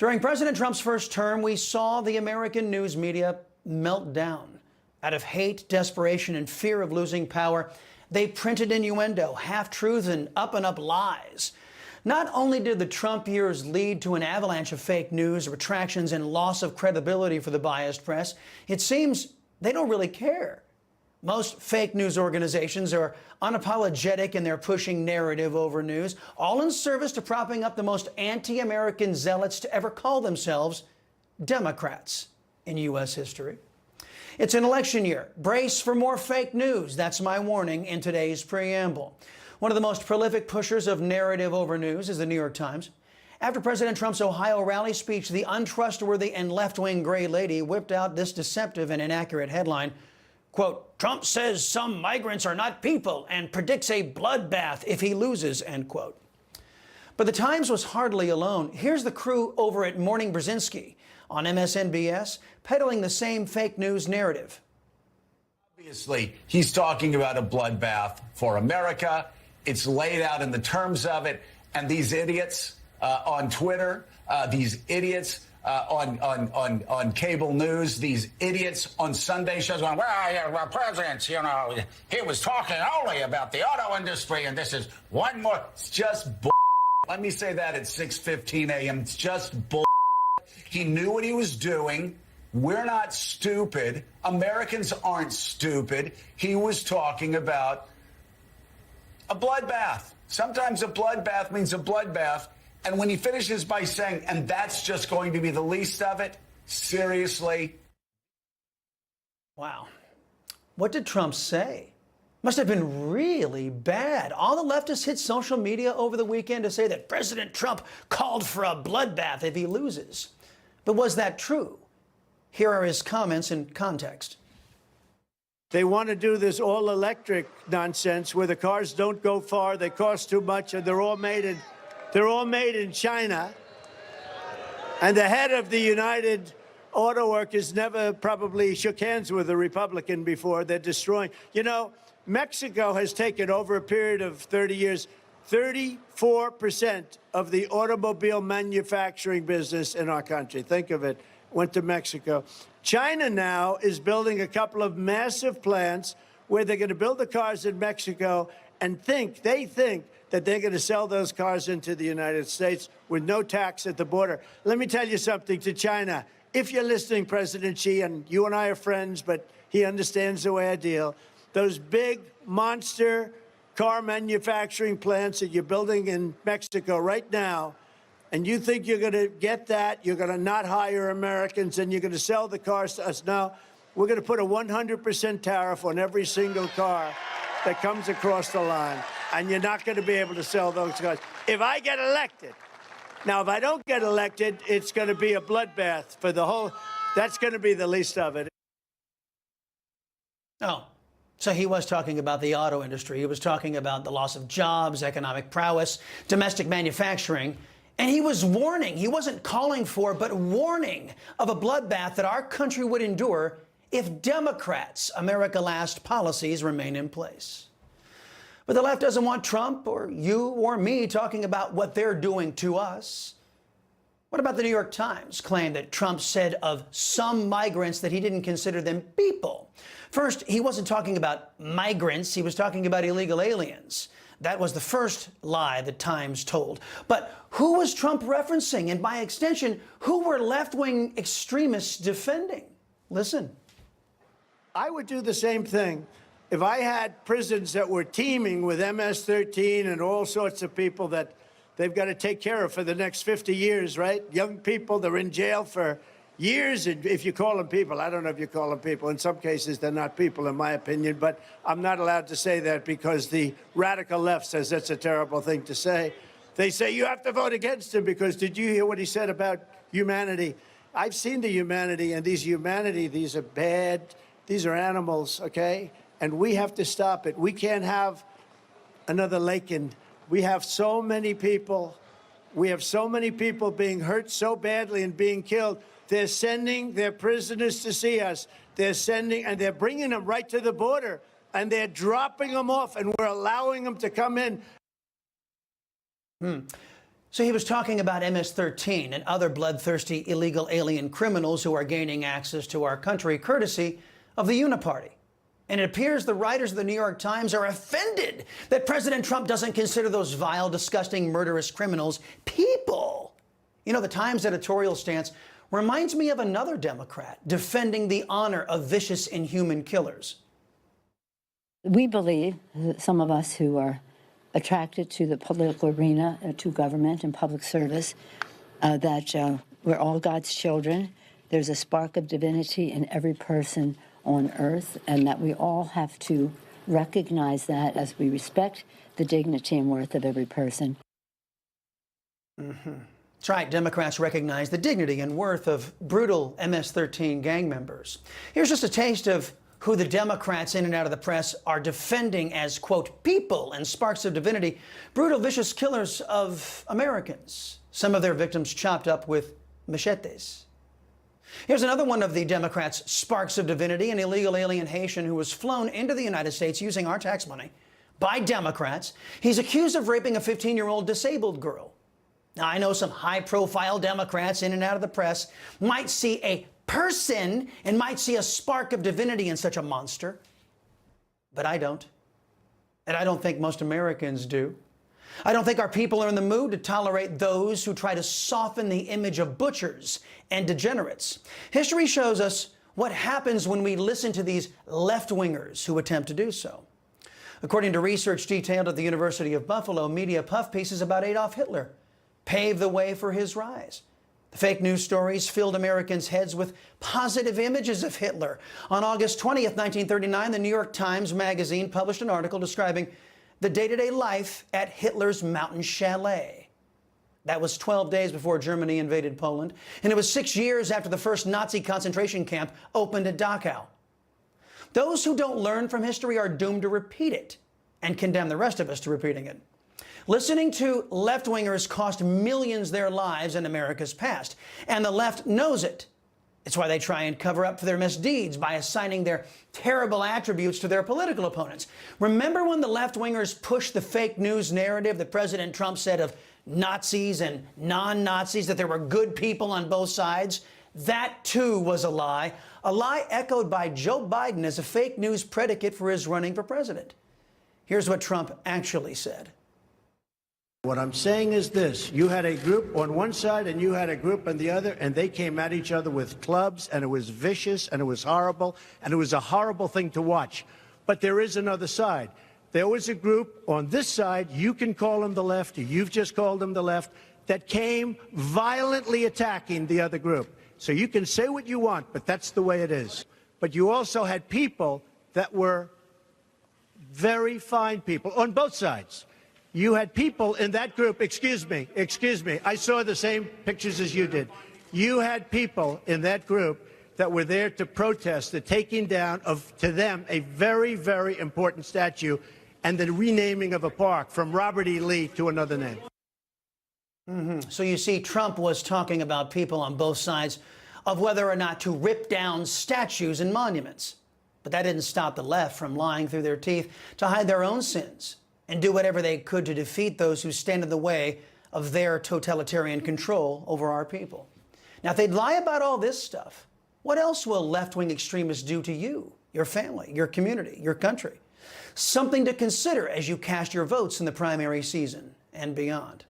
During President Trump's first term, we saw the American news media melt down. Out of hate, desperation, and fear of losing power, they printed innuendo, half-truths, and up-and-up lies. Not only did the Trump years lead to an avalanche of fake news, retractions, and loss of credibility for the biased press, it seems they don't really care. Most fake news organizations are unapologetic in their pushing narrative over news, all in service to propping up the most anti-American zealots to ever call themselves Democrats in U.S. history. It's an election year. Brace for more fake news. That's my warning in today's preamble. One of the most prolific pushers of narrative over news is the New York Times. After President Trump's Ohio rally speech, the untrustworthy and left-wing gray lady whipped out this deceptive and inaccurate headline. Quote, Trump says some migrants are not people and predicts a bloodbath if he loses, end quote. But the Times was hardly alone. Here's the crew over at Morning Brzezinski on MSNBS peddling the same fake news narrative. Obviously, he's talking about a bloodbath for America. It's laid out in the terms of it. And these idiots on Twitter, these idiots on cable news, these idiots on Sunday shows going, well, presidents, you know, he was talking only about the auto industry, and this is one more. It's just bull. Let me say that at 6:15 a.m. It's just bull. He knew what he was doing. We're not stupid. Americans aren't stupid. He was talking about a bloodbath. Sometimes a bloodbath means a bloodbath. And when he finishes by saying, and that's just going to be the least of it, seriously? Wow. What did Trump say? Must have been really bad. All the leftists hit social media over the weekend to say that President Trump called for a bloodbath if he loses. But was that true? Here are his comments in context. They want to do this all-electric nonsense where the cars don't go far, they cost too much, and they're all made in China. And the head of the United Auto Workers never probably shook hands with a Republican before. They're destroying. You know, Mexico has taken over a period of 30 years, 34% of the automobile manufacturing business in our country. Think of it. Went to Mexico. China now is building a couple of massive plants where they're going to build the cars in Mexico and they think that they're going to sell those cars into the United States with no tax at the border. Let me tell you something to China. If you're listening, President Xi, and you and I are friends, but he understands the way I deal, those big monster car manufacturing plants that you're building in Mexico right now, and you think you're going to get that, you're going to not hire Americans, and you're going to sell the cars to us. No, we're going to put a 100% tariff on every single car that comes across the line, and you're not going to be able to sell those cars. If I get elected, now, if I don't get elected, it's going to be a bloodbath for the whole, that's going to be the least of it. Oh, so he was talking about the auto industry. He was talking about the loss of jobs, economic prowess, domestic manufacturing. And he was warning, he wasn't calling for, but warning of a bloodbath that our country would endure if Democrats' America Last policies remain in place. But the left doesn't want Trump or you or me talking about what they're doing to us. What about the New York Times claim that Trump said of some migrants that he didn't consider them people? First, he wasn't talking about migrants, he was talking about illegal aliens. That was the first lie the Times told. But who was Trump referencing? And by extension, who were left-wing extremists defending? Listen. I would do the same thing if I had prisons that were teeming with MS-13 and all sorts of people that they've got to take care of for the next 50 years, right? Young people, they're in jail for years, if you call them people. I don't know if you call them people. In some cases, they're not people, in my opinion, but I'm not allowed to say that because the radical left says that's a terrible thing to say. They say you have to vote against him because did you hear what he said about humanity? I've seen the humanity, and these are bad, these are animals, okay? And we have to stop it. We can't have another Lakin. We have so many people. We have so many people being hurt so badly and being killed. They're sending their prisoners to see us. And they're bringing them right to the border. And they're dropping them off, and we're allowing them to come in. So he was talking about MS-13 and other bloodthirsty illegal alien criminals who are gaining access to our country courtesy of the Uniparty. And it appears the writers of the New York Times are offended that President Trump doesn't consider those vile, disgusting, murderous criminals people. You know, the Times editorial stance reminds me of another Democrat defending the honor of vicious, inhuman killers. We believe, some of us who are attracted to the political arena, to government and public service, that we're all God's children. There's a spark of divinity in every person on earth, and that we all have to recognize that as we respect the dignity and worth of every person. That's right. Democrats recognize the dignity and worth of brutal MS-13 gang members. Here's just a taste of who the Democrats in and out of the press are defending as, quote, people and sparks of divinity, brutal, vicious killers of Americans, some of their victims chopped up with machetes. Here's another one of the Democrats' sparks of divinity, an illegal alien Haitian who was flown into the United States using our tax money by Democrats. He's accused of raping a 15-year-old disabled girl. Now, I know some high-profile Democrats in and out of the press might see a person and might see a spark of divinity in such a monster, but I don't. And I don't think most Americans do. I don't think our people are in the mood to tolerate those who try to soften the image of butchers and degenerates. History shows us what happens when we listen to these left-wingers who attempt to do so. According to research detailed at the University of Buffalo, media puff pieces about Adolf Hitler paved the way for his rise. The fake news stories filled Americans' heads with positive images of Hitler. On August 20th, 1939, the New York Times Magazine published an article describing the day-to-day life at Hitler's mountain chalet. That was 12 days before Germany invaded Poland, and it was 6 years after the first Nazi concentration camp opened at Dachau. Those who don't learn from history are doomed to repeat it and condemn the rest of us to repeating it. Listening to left-wingers cost millions their lives in America's past, and the left knows it. It's why they try and cover up for their misdeeds by assigning their terrible attributes to their political opponents. Remember when the left-wingers pushed the fake news narrative that President Trump said of Nazis and non-Nazis, that there were good people on both sides? That, too, was a lie echoed by Joe Biden as a fake news predicate for his running for president. Here's what Trump actually said. What I'm saying is this. You had a group on one side and you had a group on the other, and they came at each other with clubs, and it was vicious, and it was horrible, and it was a horrible thing to watch. But there is another side. There was a group on this side, you can call them the left, or you've just called them the left, that came violently attacking the other group. So you can say what you want, but that's the way it is. But you also had people that were very fine people on both sides. You had people in that group, excuse me, I saw the same pictures as you did. You had people in that group that were there to protest the taking down of, to them, a very, very important statue and the renaming of a park from Robert E. Lee to another name. So you see, Trump was talking about people on both sides of whether or not to rip down statues and monuments. But that didn't stop the left from lying through their teeth to hide their own sins and do whatever they could to defeat those who stand in the way of their totalitarian control over our people. Now, if they'd lie about all this stuff, what else will left-wing extremists do to you, your family, your community, your country? Something to consider as you cast your votes in the primary season and beyond.